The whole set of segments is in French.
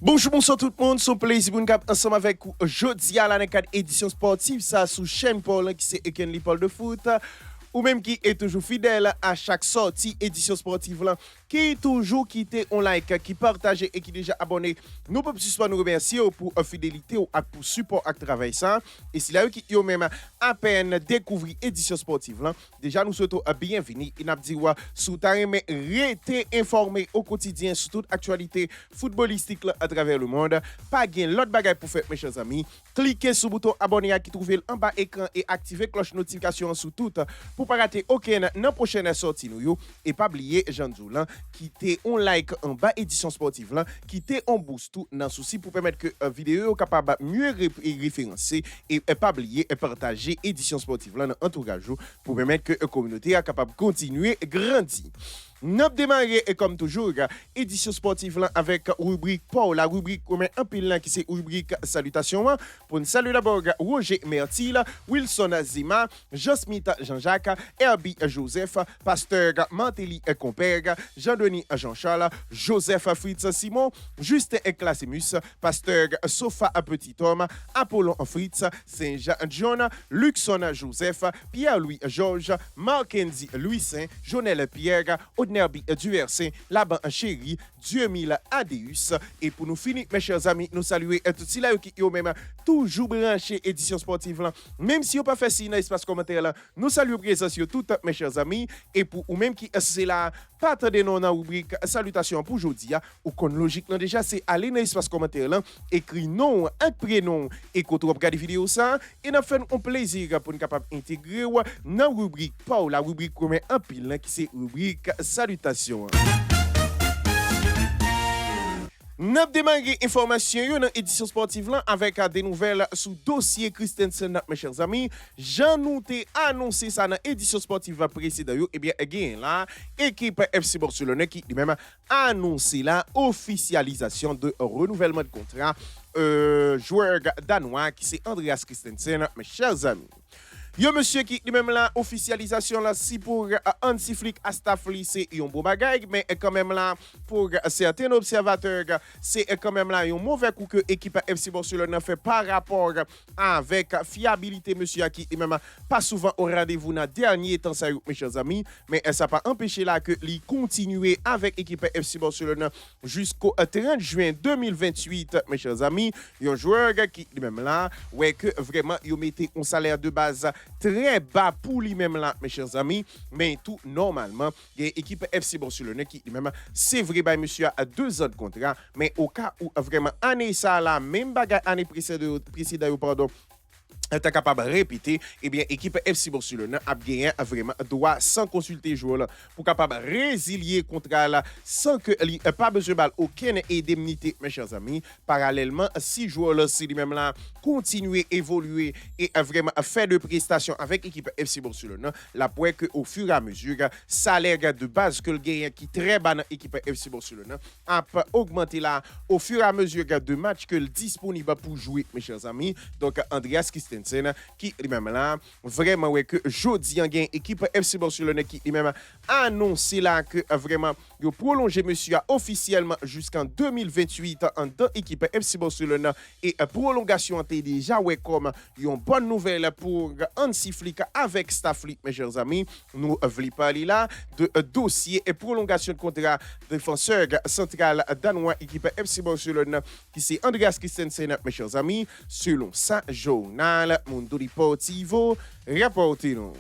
Bonjour, bonsoir tout le monde. C'est un plaisir pour nous ensemble avec vous jeudi à la cadre édition sportive, ça sous chaîne Paul qui c'est Eken Paul de foot. Ou même qui est toujours fidèle à chaque sortie édition sportive là, qui toujours quitté on like, qui partage et qui déjà abonné. Nous pouvons pas nous remercier pour fidélité ou pour support à travail ça. Et si là qui ont même à peine découvert édition sportive là, déjà nous souhaitons bienvenue. Et n'a dit sous ta mais rester informé au quotidien sur toute actualité footballistique là, à travers le monde. Pas gain l'autre bagaille pour faire mes chers amis. Cliquez sur le bouton abonner qui trouve en bas écran et activez cloche notification sous toute pour pas rater aucune prochaine sortie nous et pas oublier Jean Zoulan qui t'est on like en bas édition sportive là qui t'est on boost tout dans souci pour permettre que vidéo capable mieux référencer et pas oublier partager édition sportive là dans entourage pour permettre que la communauté est capable de continuer grandir. Nous démarrer comme toujours édition sportive là avec rubrique Paul, la rubrique comme un pile là qui c'est rubrique salutations pour nous saluer d'abord Roger Mertil, Wilson Zima, Jean-Smith Jean-Jacques, Herbie Joseph, Pasteur Mantelli Compère, Jean-Denis Jean-Charles, Joseph Fritz Simon, Justin Classimus, Pasteur Sofa Petit Homme, Apollon Fritz, Saint-Jean John, Luxon Joseph, Pierre-Louis Georges, Marc-Andy Louis Saint, Jonel Pierre, Nerbi du verset, Laban Chéri, Dieu mille Adéus. Et pour nous finir, mes chers amis, nous saluer tous ceux là qui ont même toujours branché édition sportive là. Même si vous pas fait si dans l'espace commentaire là, nous saluons présence sur toutes mes chers amis. Et pour ou même qui c'est là, pas attendre non dans rubrique salutations pour aujourd'hui, ou qu'on logique là déjà c'est aller dans l'espace commentaire là, écrit nom, un prénom et quand vous regardez vidéo ça, et nous fait un plaisir pour nous capable intégrer dans rubrique Paul, la rubrique comme un pile là qui c'est rubrique salutations. Nous avons démarré information dans l'édition sportive là avec des nouvelles sous dossier Christensen, mes chers amis. J'en ai annoncé ça dans l'édition sportive précédente. Et bien, again, là, équipe FC Barcelone qui lui-même a annoncé la officialisation de renouvellement de contrat joueur danois qui c'est Andreas Christensen, mes chers amis. Yo monsieur qui lui-même là officialisation là si pour Hansi Flick à Staffli c'est un beau bagage mais quand même là pour certains observateurs c'est quand même là un mauvais coup que l'équipe FC Barcelone fait par rapport avec fiabilité monsieur qui lui-même pas souvent au rendez-vous dans dernier temps ça mes chers amis mais ça pas empêché là que lui continuer avec l'équipe FC Barcelone jusqu'au 30 juin 2028 mes chers amis un joueur qui lui-même là ouais que vraiment il mettait un salaire de base très bas pour lui-même là, mes chers amis, mais tout normalement, il y a une équipe FC Barcelone qui lui-même, c'est vrai, bah, monsieur a 2 ans de contrat, mais au cas où vraiment année ça là, même bagarre année précédente, pardon, est capable de répéter, eh bien, l'équipe FC Barcelone a gagné vraiment droit sans consulter joueur là pour capable résilier contrat là sans que pas besoin de aucune indemnité, mes chers amis. Parallèlement, si joueur là c'est lui-même là continuer évoluer et vraiment faire de prestations avec l'équipe FC Barcelone, la pour que au fur et à mesure salaire de base que le gagne qui très bas dans l'équipe FC Barcelone a augmenté là au fur et à mesure de matchs que disponible pour jouer, mes chers amis. Donc Andreas Christensen qui lui-même là vraiment ouais que jodi en gain équipe FC Barcelone qui lui-même a annoncé là que vraiment il prolongé monsieur officiellement jusqu'en 2028 en dans équipe FC Barcelone et prolongation était déjà ouais comme une bonne nouvelle pour Hansi Flick avec Staffli, mes chers amis. Nous voulons parler là de dossier et prolongation de contrat défenseur central danois équipe FC Barcelone qui c'est Andreas Christensen, mes chers amis, selon sa journal Mundo Deportivo, rapportez-nous.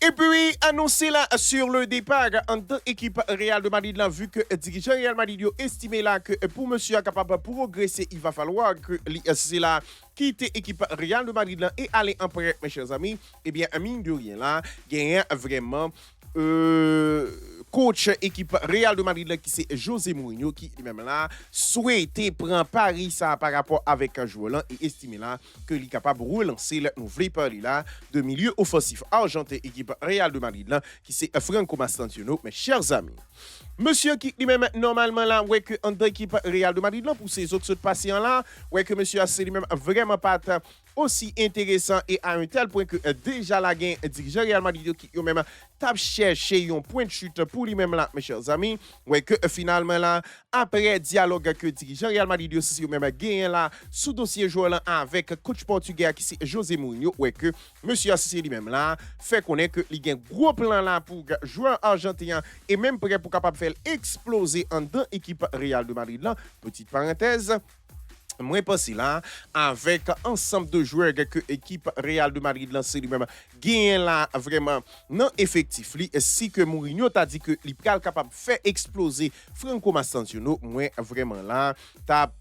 Et puis, annoncé là sur le départ en tant qu'équipe Real de Madrid, là, vu que dirigeant Real Madrid a estimé là que pour monsieur capable de progresser, il va falloir que c'est là quitter l'équipe Real de Madrid là, et aller en prêt, mes chers amis. Eh bien, mine de rien là, gagne vraiment coach équipe Real de Madrid là, qui c'est José Mourinho qui lui-même là souhaité prendre Paris ça par rapport avec un joueur là et estimé là que il est capable de relancer le nouveau Paris là de milieu offensif argentin équipe Real de Madrid là qui c'est Franco Mastantino, mes chers amis. Monsieur qui lui-même normalement là ouais que en équipe Real de Madrid là pour ces autres patients là ouais que monsieur a c'est lui-même vraiment pas aussi intéressant et à un tel point que déjà la gain dirigeant Real Madrid qui eux même t'a cherché un point de chute pour lui-même là mes chers amis ouais que finalement là après dialogue que dirigeant Real Madrid aussi eux même gain là sous dossier joueur là avec coach portugais qui c'est José Mourinho ouais que monsieur associé lui-même là fait connaître que il y a un gros plan là pour joueur argentin et même prêt pour capable faire exploser en deux équipe Real de Madrid là petite parenthèse moi passé là avec ensemble de joueurs que équipe Real de Madrid lancé lui-même gagne là vraiment non effectif li si que Mourinho t'a dit que il est capable de faire exploser Franco Mastantuono moi vraiment là t'a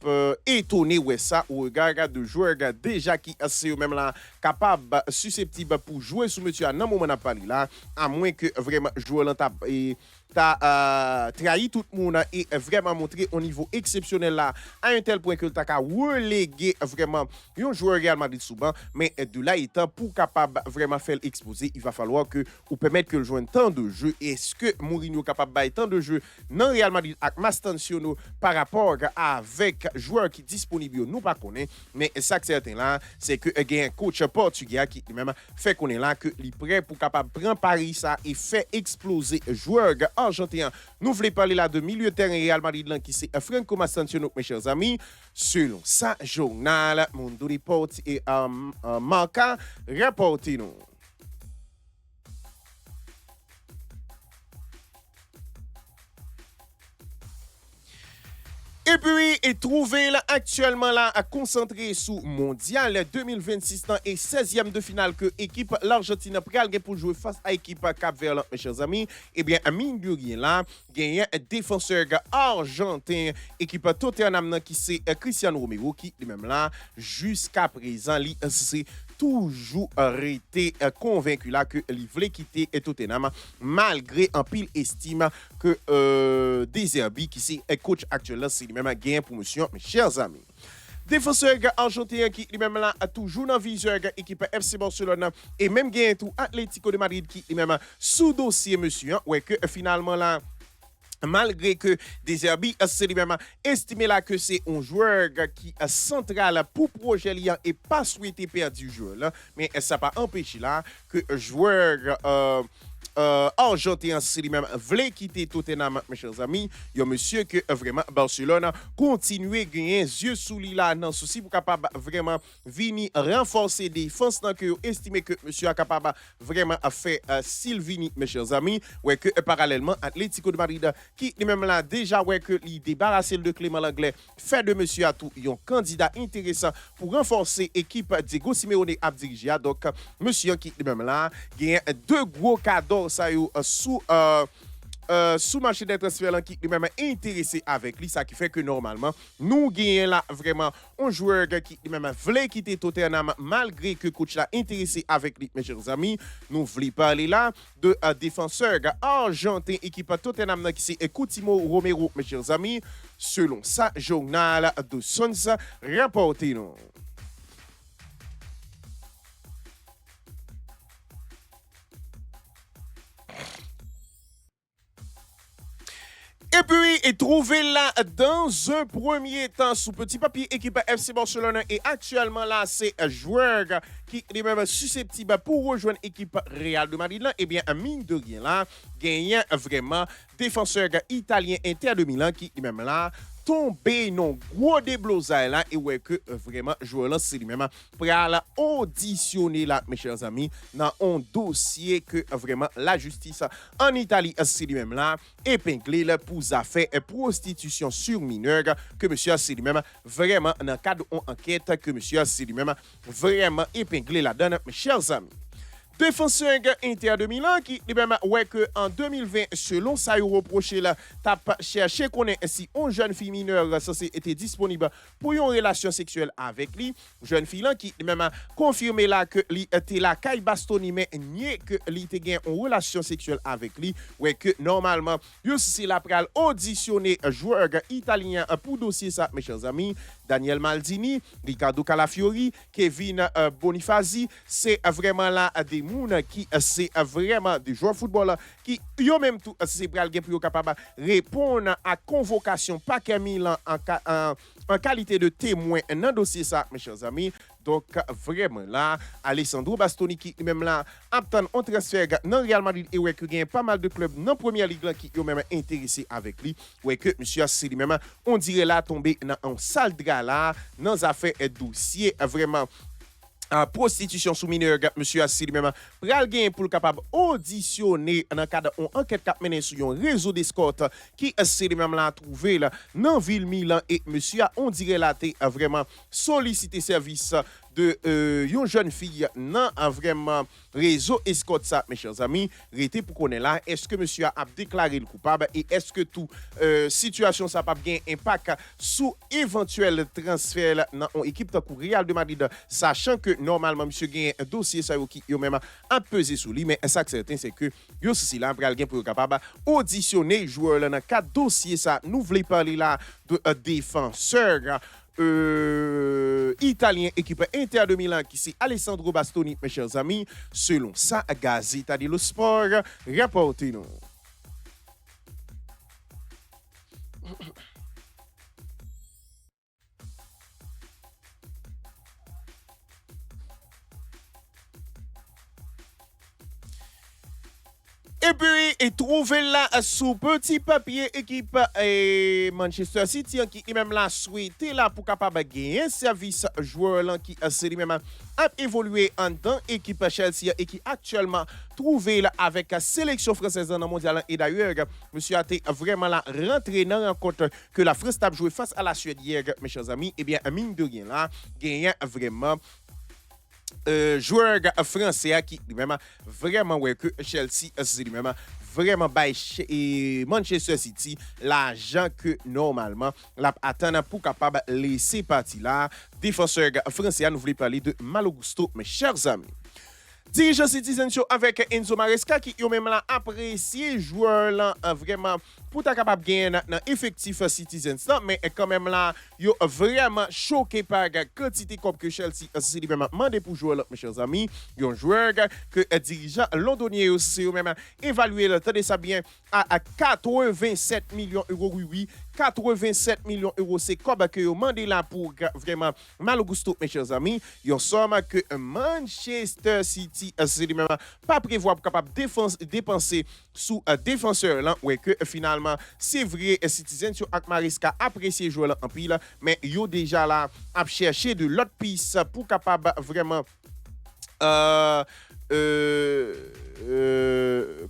étonné ouais ça au regard de joueurs déjà qui c'est même là capable susceptible pour jouer sous monsieur à un moment n'a pas là à moins que vraiment joueur là t'as trahi tout le monde et vraiment montré au niveau exceptionnel là à un tel point que t'as qu'à reléguer vraiment un joueur Real Madrid souvent mais de là étant pour capable vraiment faire exposer il va falloir que ou permettre que le joue un temps de jeu est-ce que Mourinho capable de temps de jeu dans Real Madrid avec Mastantuono par rapport avec joueur qui disponible nous pas connaît mais ça que certain là c'est que il y a un coach portugais qui même fait connaître là que il est prêt pour capable prendre Paris ça et faire exploser joueur argentin. Nous voulons parler là de milieu de terrain Real Madrid là, qui c'est Franco Mastantuono, mes chers amis. Selon ça, journal Mundo Report et Marca, rapportez-nous. Et puis, et trouvé là actuellement là à concentrer sous Mondial 2026 et 16e de finale que équipe l'Argentine pral pour jouer face à équipe Cap-Vert mes chers amis. Eh bien, mine de rien là, gagne un défenseur argentin équipe Tottenham qui c'est Cristiano Romero qui lui-même là jusqu'à présent c'est toujours été convaincu là que il voulait quitter Tottenham malgré un pile estime que Deserbi qui c'est coach actuel là c'est lui-même gain promotion mes chers amis. Défenseur argentin qui lui-même là a toujours dans viseur équipe FC Barcelone et même gain tout Atlético de Madrid qui lui-même sous dossier monsieur ouais que finalement là malgré que Deserbi c'est lui-même estimé là que c'est un joueur qui est central pour projet liant et pas souhaité perdre du joueur là mais ça pas empêché là que joueur argentin c'est lui-même voulait quitter Tottenham mes chers amis il y a monsieur que vraiment Barcelone continuer gagner yeux sous lui là dans souci pour capable vraiment venir renforcer défense dans que estimé que monsieur est capable vraiment à faire Sylvini mes chers amis ouais que parallèlement Atlético de Madrid qui lui-même là déjà ouais que il débarrassé de Clément Langlais fait de monsieur à tout un candidat intéressant pour renforcer équipe Diego Simeone à diriger donc monsieur qui lui-même là gagne deux gros cadeaux ça sous marché des transferts qui lui-même intéressé avec lui ça qui fait que normalement nous gagnons là vraiment un joueur qui lui-même voulait quitter Tottenham malgré que coach l'a intéressé avec lui mes chers amis nous voulons parler là de défenseur argentin équipe Tottenham qui c'est Coutinho Romero mes chers amis selon ça journal de Sons rapporté nous. Et puis, et trouvé là dans un premier temps sous petit papier équipe FC Barcelone et actuellement là c'est un joueur qui est même susceptible pour rejoindre l'équipe Real de Madrid là et bien mine de rien là gagnant vraiment défenseur italien Inter de Milan qui est même là tombé non gros déblosaille là et ouais que vraiment joueur là c'est lui-même pour aller auditionner là mes chers amis dans un dossier que vraiment la justice en Italie c'est lui-même là épinglé là pour affaires prostitution sur mineur que monsieur c'est lui-même vraiment dans le cadre d'une enquête que monsieur c'est lui-même vraiment épinglé là-dedans mes chers amis. Défenseur Inter de Milan qui lui-même ouais que en 2020 selon ça il reproché là t'a cherché connaît si une jeune fille mineure censée était disponible pour une relation sexuelle avec lui jeune fille là qui lui-même confirmé là que lui était là Kai Bastoni mais nié que lui était gain une relation sexuelle avec lui ouais que normalement yo c'est la pral auditionner joueur italien pour dossier ça mes chers amis Daniel Maldini, Riccardo Calafiori, Kevin Bonifazi, c'est vraiment là des gens qui c'est vraiment des joueurs de football qui yo même tout c'est pral pour capable répondre à convocation paquet Milan en qualité de témoin dans dossier ça mes chers amis. Donc, vraiment, là, Alessandro Bastoni qui même là, attend un transfert dans Real Madrid et ouais, que gagne pas mal de clubs dans la première ligue là, qui ont même intéressé avec lui. Ouais, que monsieur c'est lui-même, on dirait là, tombé dans un sale drap là, dans les affaires et dossiers, vraiment. Prostitution sous mineur, monsieur Assis lui-même, pral gain pour le capable auditionner dans le cadre d'une enquête qui mené sur un réseau d'escorte qui c'est lui-même là trouvé là dans ville Milan et monsieur on dirait là vraiment sollicité service de une jeune fille dans vraiment réseau escorte ça mes chers amis rete pour connaître là est-ce que monsieur a déclaré le coupable et est-ce que tout situation ça pas bien impact sous éventuel transfert dans une équipe de Real de Madrid sachant que normalement monsieur gagne un dossier ça qui yo même a pesé sous lui mais ça certain c'est que yo ceci là pral gain pour capable auditionner joueur là dans quatre dossiers ça nous voulons parler là de défenseur italien équipe Inter de Milan qui c'est Alessandro Bastoni mes chers amis selon sa Gazzetta dello Sport rapporté nous. Et puis, et trouvé là sous petit papier équipe Manchester City qui est même là souhaité là pour capable gagner un service joueur là qui c'est lui-même a évolué en tant équipe Chelsea et qui actuellement trouvé là avec la sélection française dans le mondial et d'ailleurs monsieur a été vraiment là rentré dans la rencontre que la France a joué face à la Suède hier mes chers amis et bien mine de rien là gagné vraiment joueur français qui lui-même vraiment ouais que Chelsea c'est lui-même vraiment by Manchester City l'argent que normalement l'a attend pour capable laisser partir là défenseur français nous voulons parler de Malo Gusto mes chers amis. Dirigeant Citizen Show avec Enzo Maresca qui ont même là apprécié joueur là vraiment pour ta capable gagner dans effectif Citizen mais quand même là yo vraiment choqué par la quantité comme que Chelsea c'est vraiment demandé pour jouer là mes chers amis un joueur que dirigeant londonien aussi même évalué le temps de ça bien à 87 millions d'euros oui 87 millions d'euros c'est comme que yo mandé là pour vraiment Malo Gusto mes chers amis yon somme que Manchester City c'est lui-même pas prévoir pour capable dépenser sous défenseur là ouais que finalement c'est vrai Citizen sur ak Maresca apprécié joueur là en pile mais yo déjà là à chercher de l'autre piste pour capable vraiment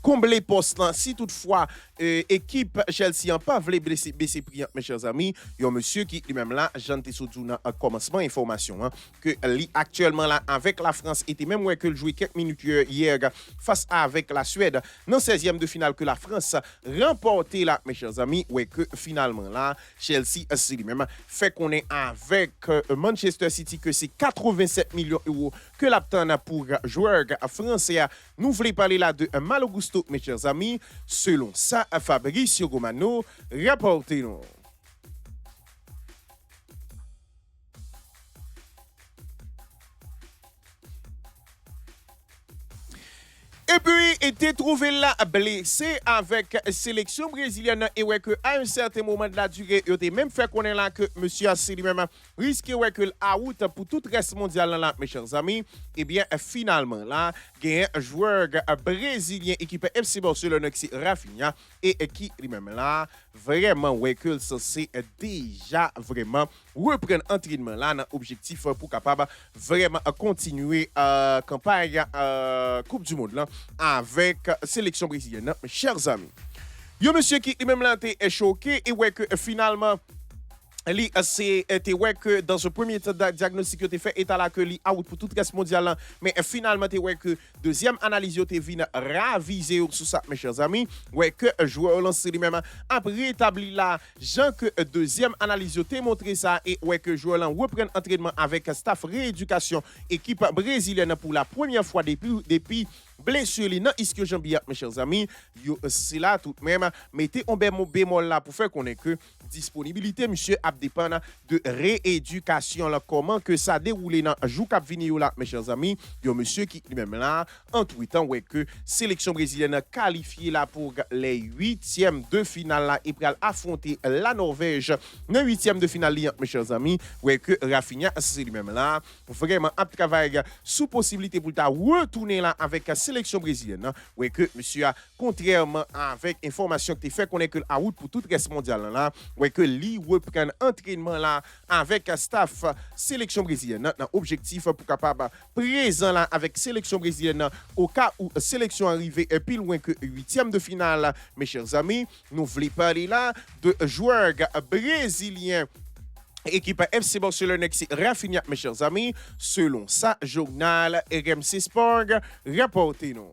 combler poste là si toutefois équipe Chelsea en pas voulu baisser prix mes chers amis il y a un monsieur qui lui-même là Jean Tessoudjouna à commencement information que lui actuellement là avec la France était même ouais que le jouer quelques minutes hier face avec la Suède dans 16e de finale que la France remporté là mes chers amis ouais que finalement là Chelsea c'est lui-même fait qu'on est avec Manchester City que c'est 87 millions d'euros que l'obtient pour joueur français nous voulons parler là de Malo Gusto mes chers amis selon ça Fabrizio Romano rapportez-nous. Et puis, était trouvé là blessé avec sélection brésilienne et ouais que à un certain moment de la durée, il était même fait connaître là que monsieur Assi lui-même risquait ouais que out pour tout reste mondial là mes chers amis. Et bien finalement là, il y a un joueur brésilien équipe FC Barcelone qui c'est Rafinha et qui lui-même là vraiment ouais que c'est déjà vraiment reprendre entraînement là dans objectif pour capable vraiment continuer campagne Coupe du monde là avec sélection brésilienne mes chers amis. Yo monsieur qui même là est choqué et ouais que finalement c'était ouais que dans ce premier diagnostic que tu fait état là que li out pour toute reste mondial mais finalement tu ouais que deuxième analyse tu vient raviser sur ça mes chers amis ouais que joueur lancé lui-même a rétabli là Jean que deuxième analyse tu montré ça et ouais que joueur là reprend entraînement avec staff rééducation équipe brésilienne pour la première fois depuis blessure li nan ischio jambiat mes chers amis, c'est là tout de même mettez un bémol là pour faire connaître que disponibilité monsieur a dépendre de rééducation là comment que ça déroulé dans jour cap vini là mes chers amis, yo monsieur qui lui-même là en tweetant ouais que sélection brésilienne qualifiée là pour les huitièmes de finale là et pral affronter la Norvège dans huitième de finale mes chers amis, ouais que Rafinha c'est lui-même là vraiment a travaillé sous possibilité pour ta retourner là avec la sélection brésilienne. Ouais que monsieur a contrairement avec information que tu fait connaître que la route pour toute reste mondiale là, ouais que li reprend entraînement là avec staff sélection brésilienne dans objectif pour capable présent là avec sélection brésilienne au cas où sélection arrivée plus loin que huitième de finale mes chers amis, nous voulons parler là de joueurs brésiliens équipe FC Barcelone qui Rafinha mes chers amis selon ça journal RMC Sport rapporté nous.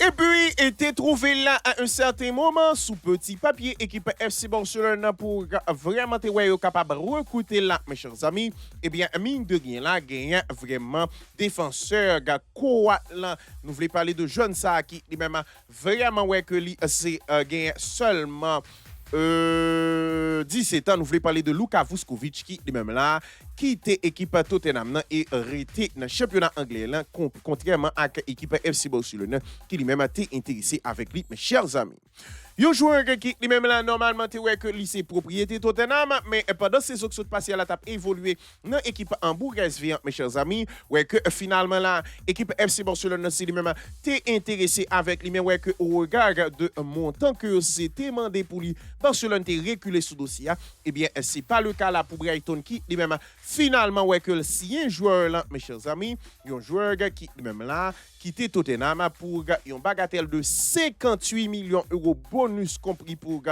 Et puis, était trouvé là à un certain moment sous petit papier équipe FC Barcelone pour vraiment être capable de recruter là, mes chers amis. Eh bien, mine de rien là, gagne vraiment défenseur, Koat là. Nous voulons parler de John Sa qui lui-même vraiment ouais que lui c'est gagne seulement 17 ans. Nous voulons parler de Luka Vuskovic qui lui-même là quitté équipe Tottenham et arrêté dans le championnat anglais là, contrairement à l'équipe FC Barcelone qui lui-même a été intéressé avec lui, mes chers amis. Yo joueur qui lui-même là normalement te ouais que lycée propriété Tottenham mais pendant ces saison qui passé la tape évolué dans l'équipe hambourgaise mes chers amis ouais que finalement là équipe FC Barcelone c'est lui-même t'es intéressé avec lui mais ouais que au regard de montant que c'était demandé pour lui Barcelone t'est reculé sous dossier et bien c'est pas le cas là pour Brighton qui lui-même finalement ouais que si un joueur là mes chers amis un joueur qui lui-même là quitté Tottenham pour une bagatelle de 58 millions d'euros bonus compris pour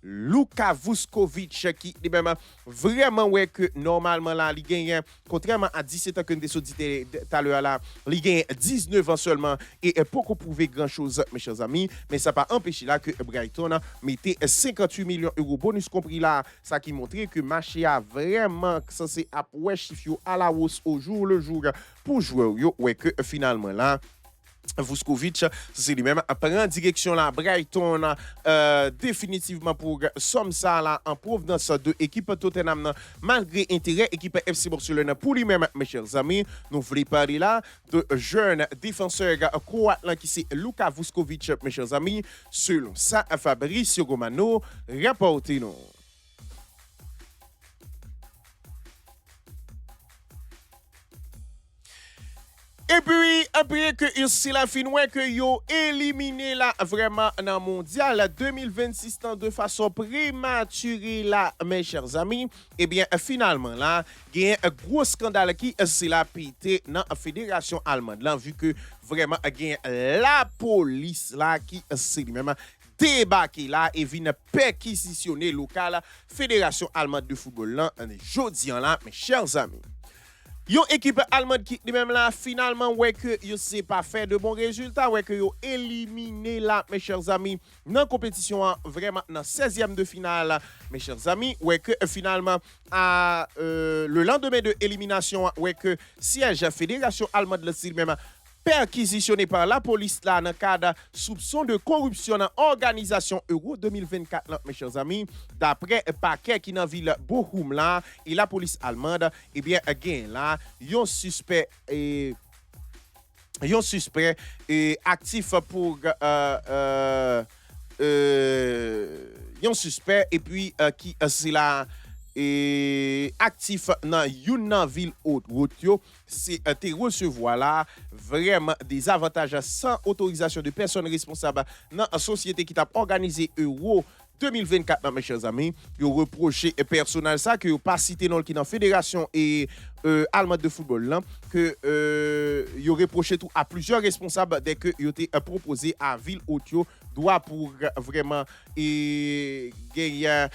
Luka Vuskovic qui même vraiment ouais que normalement là il gagne contrairement à 17 ans que nous dit tout à l'heure là il gagne 19 ans seulement et pas prouver grand chose mes chers amis mais ça pas empêché là que Brighton mettait 58 millions d'euros bonus compris là ça qui montrait que marché a vraiment censé ouais chiffre à la hausse au jour le jour pour jouer yo ouais que finalement là Vuskovic, c'est lui-même prend direction là Brighton définitivement pour somme ça là en provenance de l'équipe Tottenham malgré intérêt équipe FC Barcelone pour lui-même mes chers amis nous voulons parler là de jeune défenseur croate qui c'est Luka Vuskovic mes chers amis selon ça Fabrizio Romano rapporté nous. Et puis, après que c'est la fin, ouais, que yo éliminé là vraiment dans le mondial 2026 de façon prématurée là, mes chers amis, eh bien, finalement là, il y a un gros scandale qui c'est la pété dans la fédération allemande là, vu que vraiment, il y a la police là qui c'est lui-même débarqué là et vient perquisitionner local fédération allemande de football là, jeudi là, mes chers amis. Yon équipe allemande qui même là finalement ouais que yo c'est pas fait de bons résultats ouais que yo éliminé là mes chers amis dans compétition vraiment dans 16e de finale mes chers amis ouais que finalement à le lendemain de élimination ouais que siège fédération allemande le style même perquisitionné par la police là dans le cadre soupçon de corruption dans organisation Euro 2024 là, mes chers amis d'après paquet qui dans ville Bochum là et la police allemande eh bien gain là yon suspect et actif pour yon suspect et puis qui c'est là et actif dans une ville haute route c'est te recevoir là vraiment des avantages sans autorisation de personnes responsables dans la société qui t'a organisé Euro 2024 mes chers amis yo reproché personnel ça que yo pas cité dans qui dans fédération et allemande de football là que yo reproché tout à plusieurs responsables dès que yo été proposé à ville haute doit pour vraiment et gagner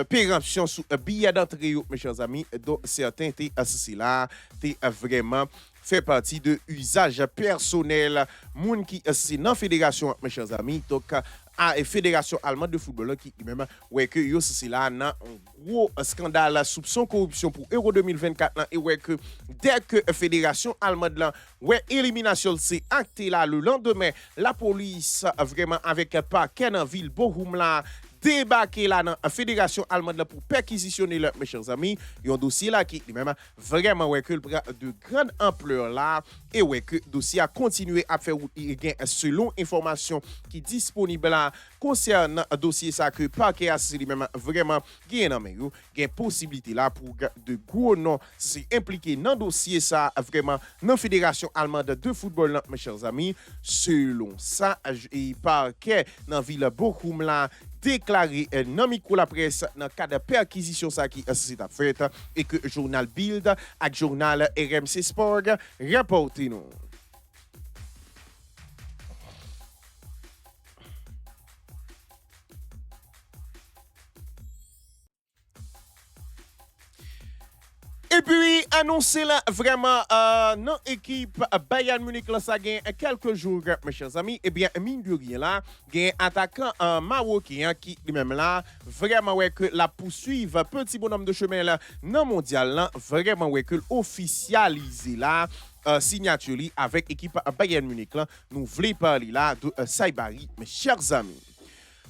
péremption sous billet d'entrée mes chers amis donc certains étaient assis là t'es vraiment fait partie de usage personnel. Moun qui c'est dans fédération, mes chers amis. Donc, à la fédération allemande de football qui même ouais que yo c'est là un gros scandale soupçon corruption pour Euro 2024 là, et ouais que dès que fédération allemande là ouais élimination c'est acté là le lendemain la police vraiment avec paquet dans ville Bochum là débarquer là dans la fédération allemande là pour perquisitionner là, mes chers amis, il y a un dossier là qui même vraiment ouais que de grande ampleur là et ouais que dossier a continué à faire selon information qui disponible là concernant dossier ça que parquet a même vraiment gain dans mais gain possibilité là pour de gros noms c'est impliqué dans dossier ça vraiment dans fédération allemande de football là, mes chers amis, selon ça et parquet dans ville Bochum là déclaré dans micro la presse dans le cadre de perquisition ça qui s'est fait et que journal Bild et journal RMC Sport rapportent nous. Et puis, annoncé là, vraiment, dans l'équipe Bayern Munich, là, ça gagne quelques jours, mes chers amis. Eh bien, mine de rien là, gagne attaquant marocain qui, lui-même là, vraiment, ouais, que la poursuive, petit bonhomme de chemin là, dans le mondial là, vraiment, ouais, que officialisé là. Signature avec l'équipe Bayern Munich là, nous voulons parler là de Saibari, mes chers amis.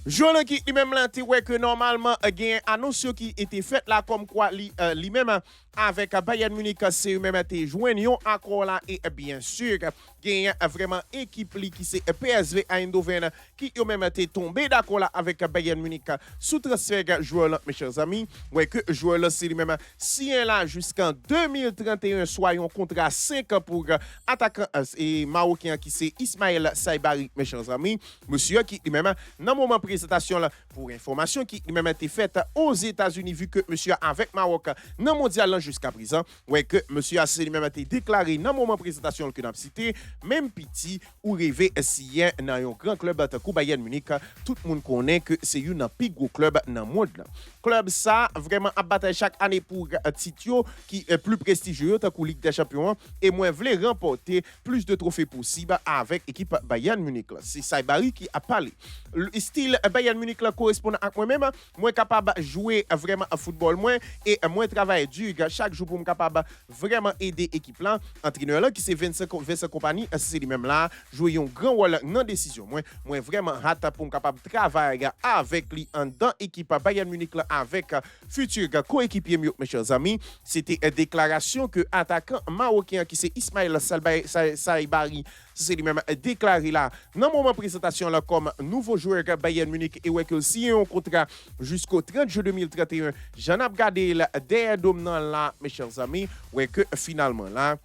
Joueur qui lui-même là, ouais que normalement gain annonce qui était faite là comme quoi lui-même avec Bayern Munich c'est eux-mêmes été joignent encore là et bien sûr gain vraiment équipe qui c'est PSV Eindhoven qui eux-mêmes été tombé d'accord là avec Bayern Munich sous transfert joueur là mes chers amis ouais que joueur là c'est lui-même signé là jusqu'en 2031 soyons contrat 5 ans pour attaquant et marocain qui c'est Ismaël Saibari mes chers amis monsieur qui lui-même dans moment présentation là pour information qui lui-même été faite aux États-Unis vu que monsieur avec Maroc dans mondial là jusqu'à présent ouais que monsieur a lui-même été déclaré dans moment présentation que n'a cité même petit ou rêvé si dans un grand club de Bayern Munich tout le monde connaît que c'est un plus gros club dans le monde là. Club ça vraiment a bataille chaque année pour titre qui est plus prestigieux que Ligue des Champions et moi voulais remporter plus de trophées possible avec équipe Bayern Munich là. C'est Saibari qui a parlé. Le style Bayern Munich là correspond à moi-même, moi capable jouer vraiment à football moi et moi travailler dur chaque jour pour me capable vraiment aider équipe là. Entraîneur là qui c'est Vincent Kompany, c'est lui même là jouer un grand rôle dans décision. Moi vraiment hâte pour me capable travailler avec lui en dans équipe Bayern Munich là avec futur coéquipier mes chers amis. C'était une déclaration que attaquant marocain qui c'est Ismaël Saibari c'est lui-même déclaré là dans le moment présentation là comme nouveau joueur Bayern Munich et ouais que si un contrat jusqu'au 30 juin 2031 j'en ai regardé là derrière dominant là mes chers amis ouais que finalement là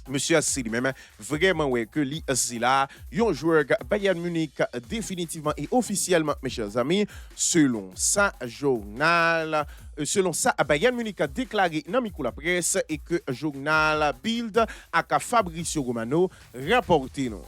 monsieur c'est lui-même vraiment ouais que lui c'est là un joueur Bayern Munich définitivement et officiellement mes chers amis selon ça journal selon ça, Bayern Munich a déclaré dans la presse et que journal Bild à Fabrizio Romano rapporté non.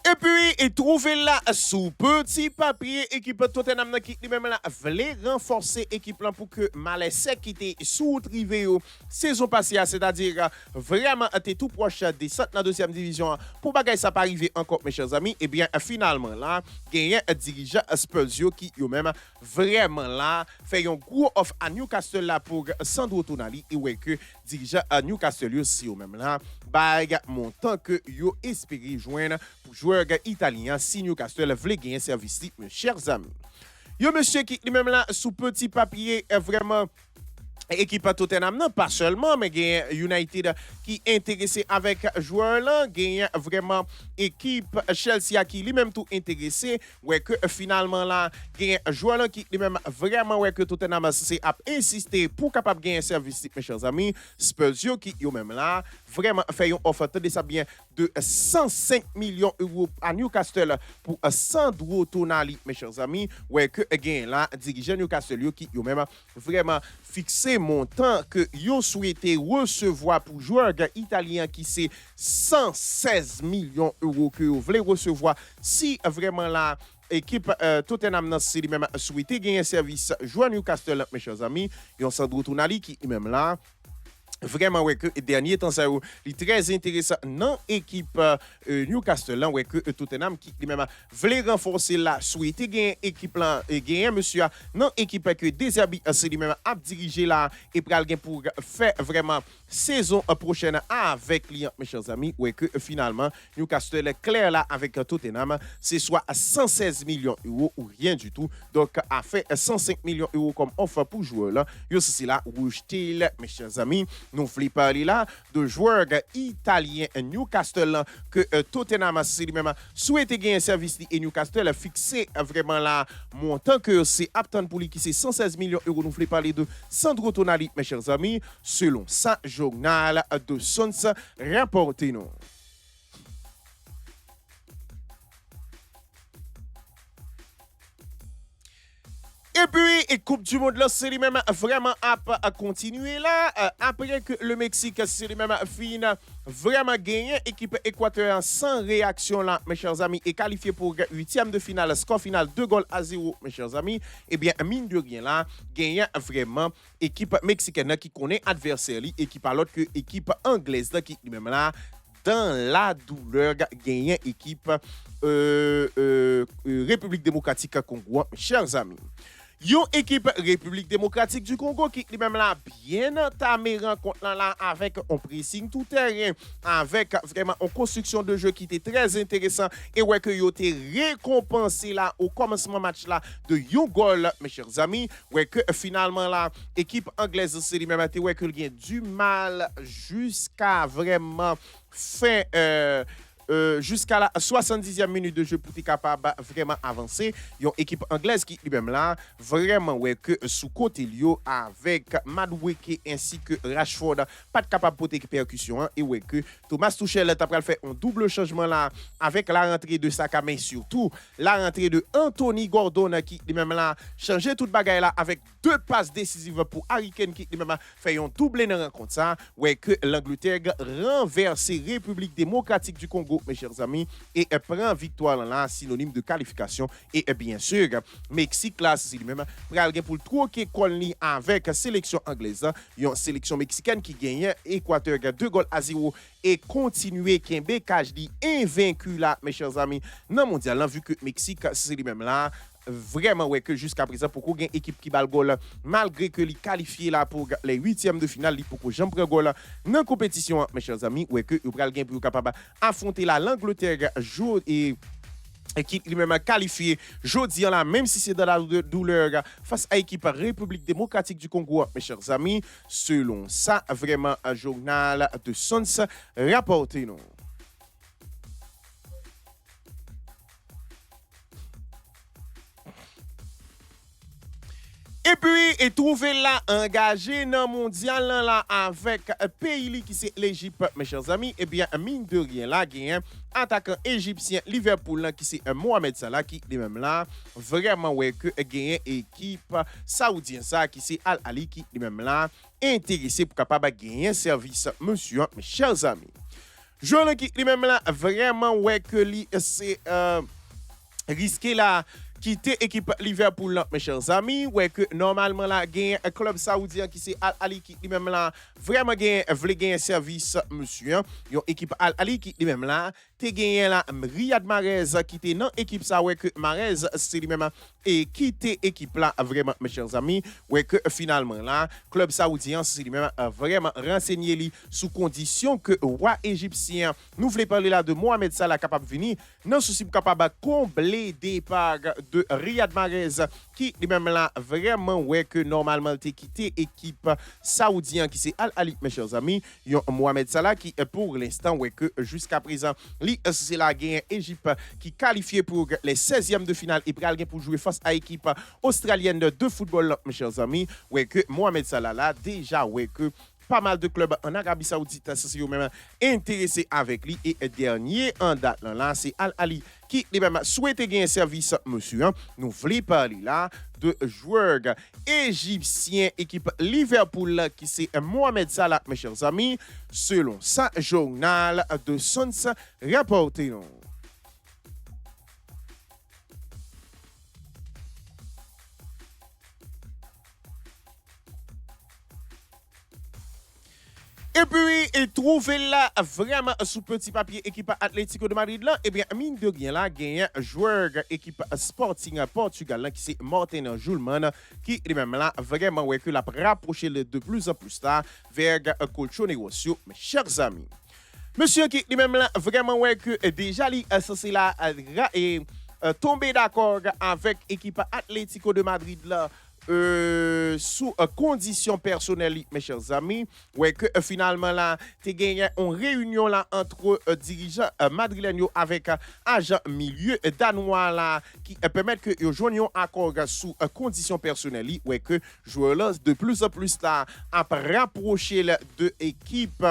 Et puis, et trouver là sous petit papier, équipe Tottenham qui lui-même là voulait renforcer équipe là pour que Malais qui était sous-trivé saison passée, c'est-à-dire vraiment était tout proche des centres dans la deuxième division pour bagaille ça pas arriver encore mes chers amis. Et bien finalement là, gagné un dirigeant Spursio qui lui-même vraiment là fait un gros off à Newcastle là pour Sandro Tonali et ouais que dirigeant à Newcastle aussi même là bague montant que yo espéré joindre pour joueur italien si Newcastle voulait gagner service mes chers amis. Yo monsieur qui lui-même là sous petit papier vraiment équipe Tottenham non pas seulement mais gagne United qui intéressé avec joueur là gagne vraiment équipe Chelsea qui lui-même tout intéressé ouais que finalement là gagne joueur là qui lui-même vraiment ouais que Tottenham c'est a insisté pour capable gagner service mes chers amis Spursio qui yo même là vraiment fait une offre de ça bien de 105 millions d'euros à Newcastle pour Sandro Tonali mes chers amis ouais que gagne là dirigeant Newcastle qui yo même vraiment fixé montant que yo souhaité recevoir pour joueur italien qui c'est 116 millions d'euros que vous voulez recevoir si vraiment là équipe Tottenham nan c'est lui-même souhaité gagner service joueur Newcastle mes chers amis, yon Sandro Tonali qui lui-même là vraiment ouais que dernier temps ça est très intéressant dans équipe Newcastle là ouais que Tottenham qui lui-même voulait renforcer la souhaité gagner équipe là gagner monsieur dans équipe que Deserbi c'est lui-même a dirigé là et pral gain pour faire vraiment saison prochaine avec lui mes chers amis ouais que finalement Newcastle est clair là avec Tottenham c'est soit 116 millions d'euros ou rien du tout donc a fait 105 millions d'euros comme offre pour joueur là yo c'est là rejeté mes chers amis nous voulons parler là de joueurs italiens Newcastle que Tottenham c'est lui-même souhaité gagner un service et Newcastle fixé vraiment là montant que c'est apte pour lui qui c'est 116 millions d'euros. Nous voulons parler de Sandro Tonali mes chers amis selon ça journal de Sons rapporté nous. Et puis, et Coupe du Monde, là, c'est lui-même vraiment à continuer là. Après que le Mexique, c'est lui-même fini vraiment gagné. Équipe Équateur sans réaction là, mes chers amis, est qualifié pour 8e de finale. Score final 2-0, mes chers amis. Eh bien, mine de rien là, gagné vraiment équipe mexicaine qui connaît adversaire, équipe alors que équipe anglaise là, qui lui-même là, dans la douleur, gagné équipe République démocratique Congo, mes chers amis. Yon équipe République démocratique du Congo qui lui-même là bien entamé rencontre là avec un pressing tout terrain avec vraiment une construction de jeu qui était très intéressant et ouais que yo été récompensé là au commencement match là de yon goal mes chers amis ouais que finalement là équipe anglaise c'est lui-même ouais que il a du mal jusqu'à vraiment fin jusqu'à la 70e minute de jeu pour être capable vraiment avancer. Une équipe anglaise qui lui-même là vraiment ouais que sous côté lio avec Madueke ainsi que Rashford pas capable de porter percussion et ouais que Thomas Tuchel t'a pral faire un double changement là avec la rentrée de Saka mais surtout la rentrée de Anthony Gordon qui lui-même là changer toute bagaille là avec 2 passes décisives pour Harry Kane qui lui-même fait un doublé dans rencontre ça ouais que l'Angleterre renverse République démocratique du Congo mes chers amis, et prend victoire là, synonyme de qualification. Et bien sûr, Mexique là, c'est lui-même, pour le troquer colony avec la sélection anglaise, une sélection mexicaine qui gagne Équateur 2-0 et continuer Kembe Kajdi invaincu là, mes chers amis, dans le mondial, là, vu que Mexique, c'est lui-même là. Vraiment ouais que jusqu'à présent pour qu'on gagne équipe qui bat le goal malgré que les qualifié là pour les 8e de finale pour que j'en prend goal dans compétition mes chers amis ouais que il pral gain pour capable affronter l'Angleterre jour et qui lui-même qualifié jeudi là même si c'est dans la douleur face à l'équipe République démocratique du Congo mes chers amis selon ça vraiment un journal de Sons rapporté nous. Et puis, et trouver là engagé dans le mondial là avec pays qui c'est l'Égypte, mes chers amis, et bien, mine de rien là, il y a un attaquant égyptien Liverpool là, qui c'est Mohamed Salah qui est même là, vraiment ouais que gagne équipe saoudienne ça qui c'est Al Ali qui est même là, intéressé pour capable gagner service monsieur, mes chers amis. Joueur qui est même là, vraiment ouais que c'est risqué là quitter équipe Liverpool mes chers amis ouais que normalement là gagne un club saoudien qui c'est Al Ali qui lui-même là vraiment gagne veut gagner service monsieur yon équipe Al Ali qui lui-même là te gagné là Riyad Mahrez qui était dans équipe ça ouais que Mahrez c'est lui-même et quitter équipe là vraiment mes chers amis ouais que finalement là club saoudien c'est lui-même vraiment renseigné lui sous condition que roi égyptien nous voulons parler là de Mohamed Salah capable venir non souci capable combler départ de Riyad Mahrez qui lui-même là vraiment ouais que normalement t'es quitté équipe saoudien qui c'est Al Ali mes chers amis yon Mohamed Salah qui pour l'instant ouais que jusqu'à présent c'est la gagne Égypte qui qualifié pour les 16e de finale et pral pour jouer face à l'équipe australienne de football mes chers amis ouais que Mohamed Salah là déjà ouais que pas mal de clubs en Arabie Saoudite c'est même intéressé avec lui et dernier en date là c'est Al Ali qui lui-même souhaite gagner service monsieur hein. Nous voulons parler là de joueurs égyptiens équipe Liverpool qui c'est Mohamed Salah mes chers amis selon ça journal de Sons rapporté. Et puis, et trouver là vraiment sous petit papier équipe Atlético de Madrid là, eh bien, mine de rien là, gagne un joueur équipe Sporting Portugal là, qui c'est Martin Julman, qui lui-même là, vraiment, ouais, que l'a rapproché de plus en plus là, vers Colcho Negocio, mes chers amis. Monsieur qui lui-même là, vraiment, ouais, que déjà, ça c'est là, et tomber d'accord avec l'équipe Atlético de Madrid là, sous conditions personnelles, mes chers amis, ouais que finalement là, tu gagné une réunion là entre dirigeants madrilènes avec agents milieu danois là qui permettent que ils joignent un accord sous conditions personnelles, ouais que joueurs là de plus en plus là à rapprocher de équipe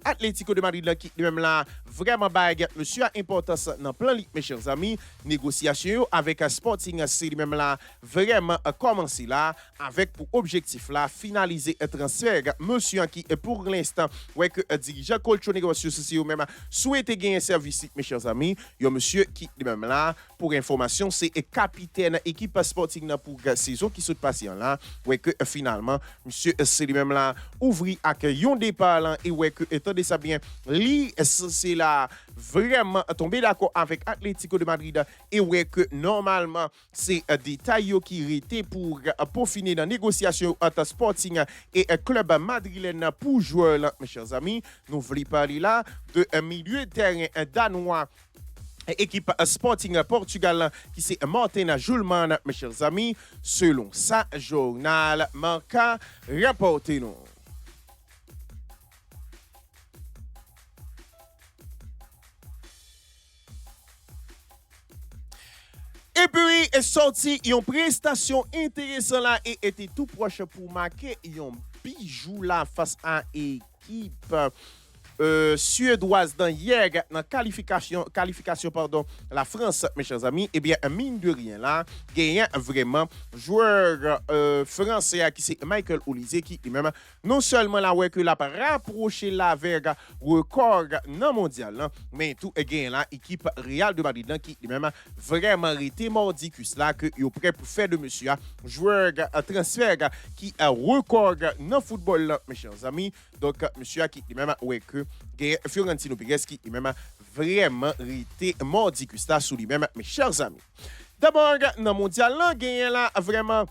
Atlético de Madrid là, qui lui-même là vraiment bague monsieur a importance dans plan ligue mes chers amis négociation avec Sporting c'est lui-même là vraiment commencer là avec pour objectif là finaliser un transfert monsieur qui pour l'instant ouais que dirigeant Colcho Negocio c'est même souhaité gagner service mes chers amis yo monsieur qui lui-même là pour information c'est capitaine équipe Sporting là pour saison qui se passe là ouais que finalement monsieur c'est lui-même là ouvri avec un départ là, et ouais que étant de ça bien lui c'est là vraiment tombé d'accord avec Atlético de Madrid et ouais que normalement c'est des taillots qui étaient pour finir dans négociation entre Sporting et club madrilène pour jouer là mes chers amis nous voulons parler là de un milieu de terrain danois équipe Sporting Portugal qui c'est Martin Julman mes chers amis selon sa journal Marca rapportez-nous. Et puis, est sorti une prestation intéressante là et était tout proche pour marquer un bijou là face à équipe suédoise dans hier dans qualification pardon la France mes chers amis et bien mine de rien là gagne vraiment joueur français qui c'est Michael Olise qui lui-même non seulement là ouais que l'a rapproché la vers record dans mondial là, mais tout gagne là équipe Real de Madrid là, qui lui-même vraiment été mordicus là que est prêt pour faire de monsieur joueur transfert qui a record dans football là, mes chers amis donc monsieur qui lui-même ouais que Fiorentino Pérez qui lui-même vraiment été mordicus là sous lui-même mes chers amis. D'abord dans mondial là gagne là vraiment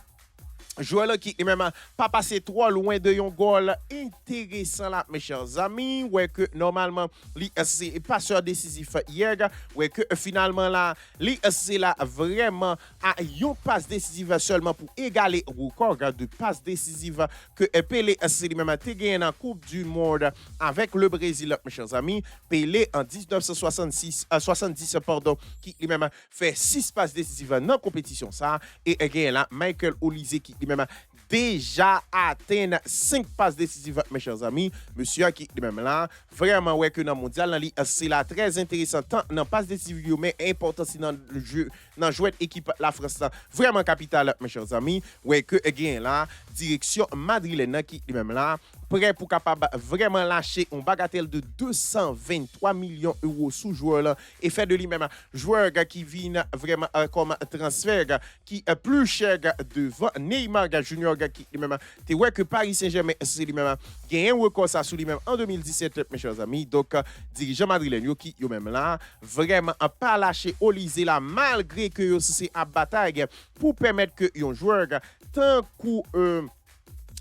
joueur qui est même pas passé trop loin de un goal intéressant là mes chers amis ouais que normalement lui c'est passeur décisif hier ouais que finalement là lui c'est là vraiment à une passe décisive seulement pour égaler record de passe décisive que Pelé c'est lui même gagné dans Coupe du monde avec le Brésil mes chers amis Pelé en 1966 70 pardon qui lui même fait 6 passes décisives dans la compétition ça et gagné là Michael Olise qui lui-même déjà atteint 5 passes décisives mes chers amis monsieur qui lui-même là vraiment ouais que dans le mondial c'est là très intéressant tant dans passe décisive mais important aussi dans le jeu dans jouer équipe la France vraiment capitale mes chers amis ouais que gain là direction madrilène qui lui-même là prêt pour capable vraiment lâcher une bagatelle de 223 millions d'euros sous joueur là et faire de lui-même joueur qui vient vraiment comme transfert qui est plus cher devant Neymar Junior qui lui-même tu vois que Paris Saint-Germain c'est lui-même gagne un record ça sous lui-même en 2017 mes chers amis donc dirigeant madrilène qui yo même là vraiment pas lâché Olise là malgré que c'est à bataille pour permettre que un joueur tant coup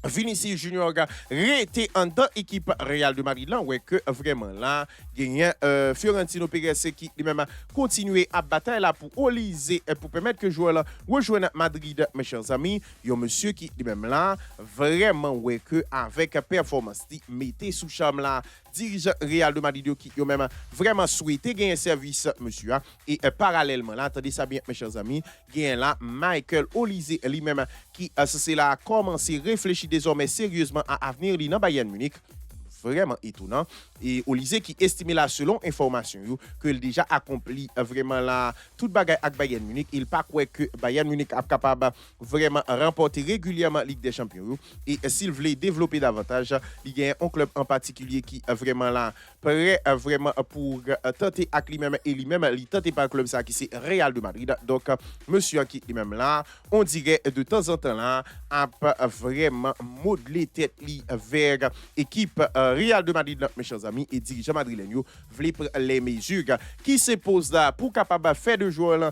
Vinicius Junior rété en dans équipe Real de Madrid là ouais que vraiment là gagne Fiorentino Pérez qui lui-même continuer à bataille là pour Olise pour permettre que joueur là rejoigne Madrid mes chers amis un monsieur qui lui-même là vraiment ouais que avec performance mettez sous charme là dirigeant Real de Madrid qui yo même vraiment souhaité gagner service monsieur et parallèlement là attendez ça bien mes chers amis gagne là Michael Olise lui-même qui c'est là commencé réfléchir désormais sérieusement à avenir li dans Bayern Munich vraiment étonnant. Et Olysée qui estimait là, selon information, que il déjà accompli vraiment là, toute bagaille avec Bayern Munich. Il pas quoi que Bayern Munich est capable vraiment remporter régulièrement Ligue des Champions. Et s'il voulait développer davantage, il y a un club en particulier qui est vraiment là, prêt vraiment pour tenter avec lui-même et lui-même, il tente par le club ça qui c'est Real de Madrid. Donc, monsieur qui lui-même là, on dirait de temps en temps là, a vraiment modelé tête vers équipe Real de Madrid, mes chers amis, et dirigeant madrilène, voulait prendre les mesures qui se posent là pour capable faire de joueurs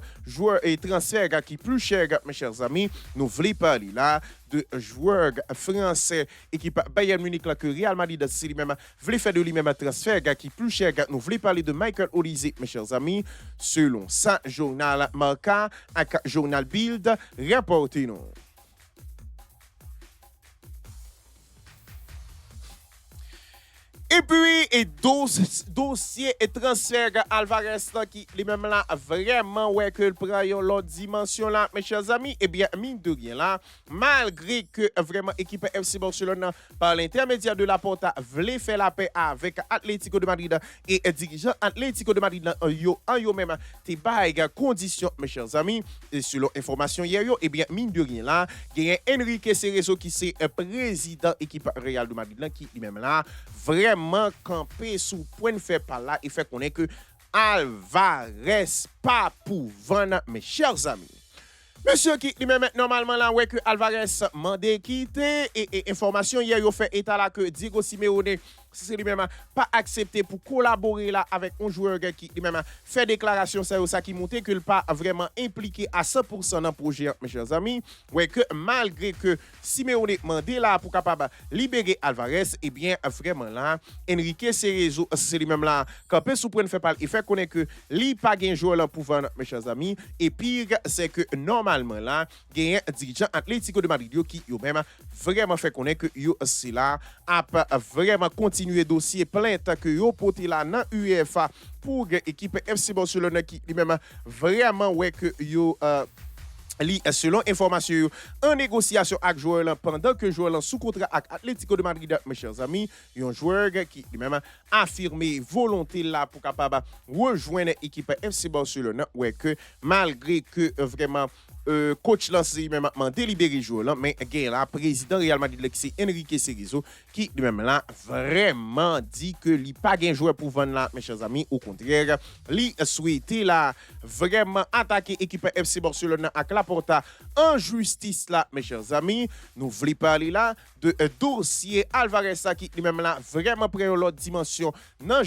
et transfert qui plus cher, mes chers amis. Nous voulons parler là de joueurs français équipe Bayern Munich là que Real Madrid c'est lui-même voulait faire de lui-même un transfert qui plus cher. Nous voulons parler de Michael Olise, mes chers amis, selon ça journal Marca avec journal Bild rapporté nous. Et puis, dossier et transfert Alvarez là, qui lui-même là, vraiment, ouais, que le prend l'autre dimension là, mes chers amis, eh bien, mine de rien là, malgré que vraiment l'équipe FC Barcelone, par l'intermédiaire de la Porta, voulait faire la paix avec Atlético de Madrid et dirigeant Atlético de Madrid en yo même, t'es bail conditions, mes chers amis, et selon information hier, eh bien, mine de rien là, il y a Enrique Cerezo qui c'est président équipe Real de Madrid là, qui lui-même là, vraiment campé sous point de faire par là et fait connaître que Alvarez pas pour vendre, mes chers amis. Monsieur qui lui-même normalement là ouais que Alvarez mandé quitter et information hier yo fait état là que Diego Simeone c'est lui-même pas accepté pour collaborer là avec un joueur qui lui-même fait déclaration ça qui montre qu'il pas vraiment impliqué à 100% dans le projet, mes chers amis. Ouais que malgré que Simeone mandé là pour capable libérer Alvarez, eh bien vraiment là Enrique Cerezo c'est lui-même là campé sous point de faire parler il fait connaître que lui pas gain joueur là pour vendre, mes chers amis, et pire c'est que normalement là gain dirigeant Atlético de Madrid qui yo même vraiment fait connaître que yo c'est là a vraiment continuer dossier plainte que yo porté là dans UEFA pour équipe FC Barcelone qui lui-même vraiment ouais que yo selon information en négociation avec joueur pendant que joueur sous contrat avec Atlético de Madrid, mes chers amis, un joueur qui lui-même affirmé volonté là pour capable rejoindre l'équipe FC Barcelone, ouais que malgré que vraiment coach là c'est même délibéré joueur là, mais là président Real Madrid c'est Enrique Cerezo qui lui-même là vraiment dit que il pas gain joueur pour vendre là, mes chers amis, au contraire il souhaitait là vraiment attaquer l'équipe FC Barcelone avec la Porta en justice là, mes chers amis. Nous voulons parler là de dossier Alvarez qui lui-même là vraiment prend l'autre dimension dans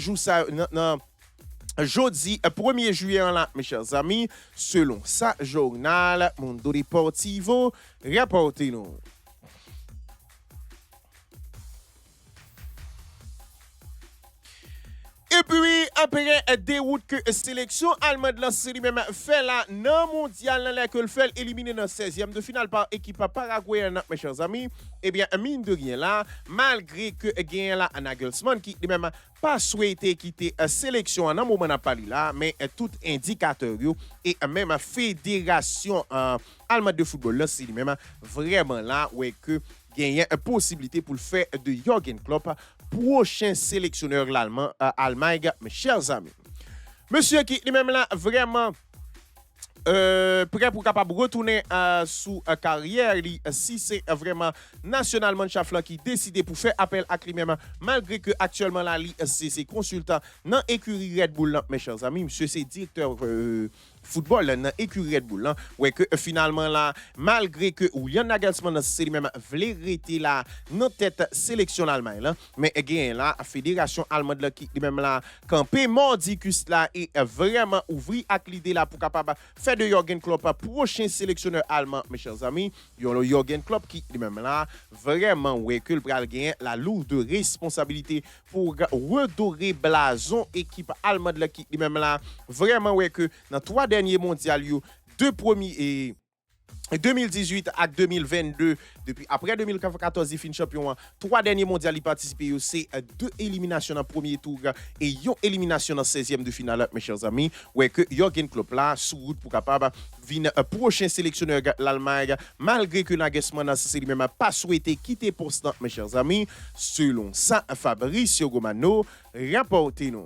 jeudi 1er juillet là, mes chers amis, selon ça journal Mundo Deportivo rapporté nous. Et puis, après des routes que sélection allemande lancée lui-même fait là, dans le mondial, là, que le fait éliminer dans le 16e de finale par équipe paraguayenne, mes chers amis, eh bien, mine de rien là, malgré que gagne là, Nagelsmann qui lui-même pas souhaité quitter la sélection en un moment n'a pas là, mais tout indicateur et même fédération allemande de football là, c'est lui-même vraiment là, ouais, que gagne une possibilité pour le faire de Jürgen Klopp, prochain sélectionneur l'Allemand, Allemagne, mes chers amis. Monsieur qui lui-même là vraiment prêt pour capable retourner sous carrière si c'est vraiment nationalement chef qui décide pour faire appel à lui-même malgré que actuellement là c'est consultant dans écurie Red Bull mes chers amis, monsieur c'est directeur football dans écurie Red Bull ouais que finalement là malgré que Julian Nagelsmann c'est lui-même voulait rester là dans tête sélection Allemagne là, mais again là fédération allemande là qui lui-même là campé mordicus là et vraiment ouvrir avec l'idée là pour capable faire de Jürgen Klopp prochain sélectionneur allemand, mes chers amis. Jürgen Klopp qui lui-même là vraiment ouais que le pral gagner la lourde responsabilité pour redorer blason équipe allemande là qui lui-même là vraiment ouais que dans 3 derniers mondiaux, 2 premiers et 2018 à 2022, depuis après 2014, il finit champion. 3 derniers mondiaux, il participe, c'est 2 éliminations dans le premier tour et 1 élimination dans le 16e de finale, mes chers amis. Ouais, que Jürgen Klopp là, sous route pour capable venir prochain sélectionneur l'Allemagne, malgré que Nagelsmann c'est lui-même pas souhaité quitter poste, mes chers amis. Selon ça, Fabrizio Romano, rapportez-nous.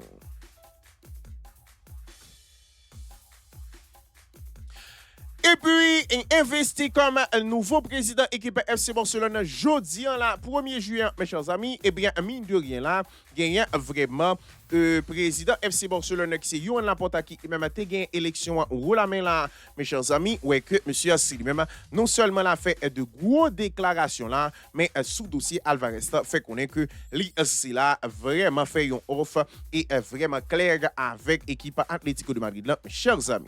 Et puis, il investit comme nouveau président équipe FC Barcelone jeudi, là, 1er juillet, mes chers amis. Eh bien, mine de rien, là, il y a vraiment président FC Barcelone qui c'est Johan Laporta qui même a gagné élection au la main là, mes chers amis. Ouais, que monsieur Assi même non seulement l'a fait de gros déclarations là, mais sous dossier Alvarez fait connaître que l'ISC là vraiment fait une offre et vraiment clair avec l'équipe Atlético de Madrid là, mes chers amis.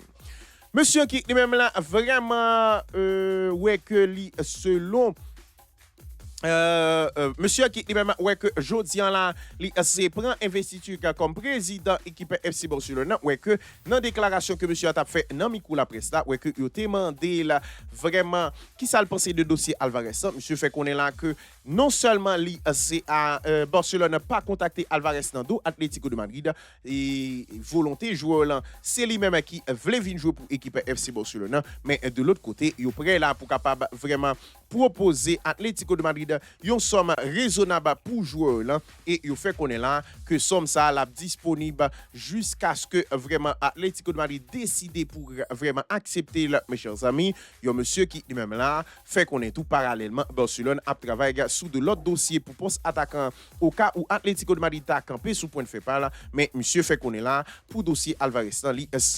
Monsieur qui lui-même là vraiment ouais que lui selon monsieur qui lui-même ouais que jodi là lui prend investiture comme président équipe FC Barcelone ouais que dans déclaration que monsieur a fait dans micro la presse là ouais que il a demandé là vraiment qui ça le pensé de dossier Alvarez monsieur fait connaître là que non seulement lui à Barcelone n'a pas contacté Alvarez dans do Atlético de Madrid et volonté joueur là c'est lui-même qui voulait venir jouer pour équipe FC Barcelone mais de l'autre côté il est prêt là pour capable vraiment proposer Atlético de Madrid une somme raisonnable pour joueur là et il fait connaître là que somme ça la disponible jusqu'à ce que vraiment Atlético de Madrid décide pour vraiment accepter là, mes chers amis. Il y a monsieur qui lui-même là fait connaître tout parallèlement Barcelone a travaillé sous de l'autre dossier pour poste attaquant au cas où Atlético de Madrid a campé sous point de fait pas là mais monsieur fait connaître là pour dossier Alvarez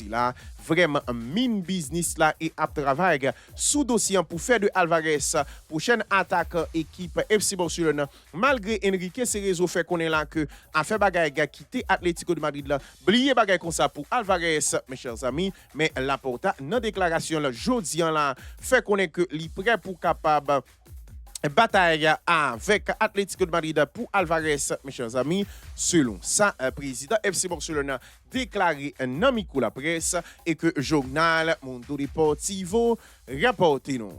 là vraiment un mine business là et a travaillé sous dossier pour faire de Alvarez prochaine attaque équipe FC Barcelone malgré Enrique Cerezo fait qu'on est là que a fait bagaille quitter Atlético de Madrid là blier bagaille comme ça pour Alvarez mes chers amis mais Laporta dans déclaration là jodi là fait qu'on est que li prêt pour capable bataille avec Atlético de Madrid pour Alvarez, mes chers amis. Selon ça, président FC Barcelone déclaré un micro la presse et que journal Mundo Deportivo rapporte nous.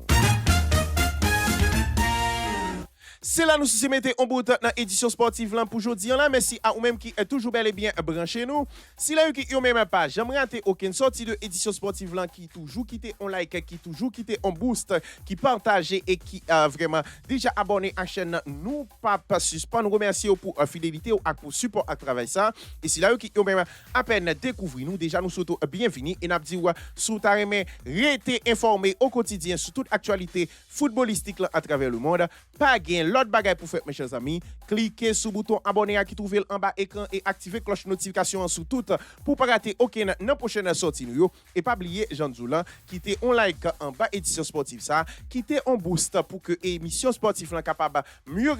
C'est là nous se mettons en bout dans l'édition sportive là pour aujourd'hui là merci à vous même qui est toujours bel et bien branché nous si là qui ont même pas jamais raté aucune sortie de édition sportive là qui toujours quitter on like qui toujours quitter on boost qui partager et qui vraiment déjà abonné à la chaîne nous pas suspend nous remercier pour fidélité ou pour support à travers ça et si là qui ont même à peine découvrir nous déjà nous souhaitons bienvenue et n'a dit sous ta remè rester informé au quotidien sur toute actualité footballistique là à travers le monde pas gain l'autre bagaille pour faire mes chers amis, cliquez sur le bouton abonner qui trouve en bas écran et activez cloche notification sous tout pour pas rater aucune dans prochaine sortie nous et pas oublier Jean Zoulan quittez un like en bas édition sportive ça, quittez un boost pour que émission sportive là capable mieux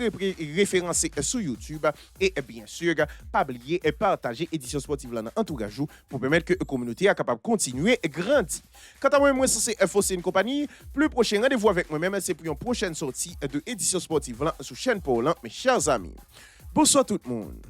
référencer sur YouTube et bien sûr pas oublier et partager édition sportive là dans entourage pour permettre que la communauté est capable de continuer et grandir. Quant à moi c'est FOC une compagnie, plus prochain rendez-vous avec moi-même c'est pour une prochaine sortie de édition sportive sur chaîne Paul, mes chers amis. Bonsoir tout le monde.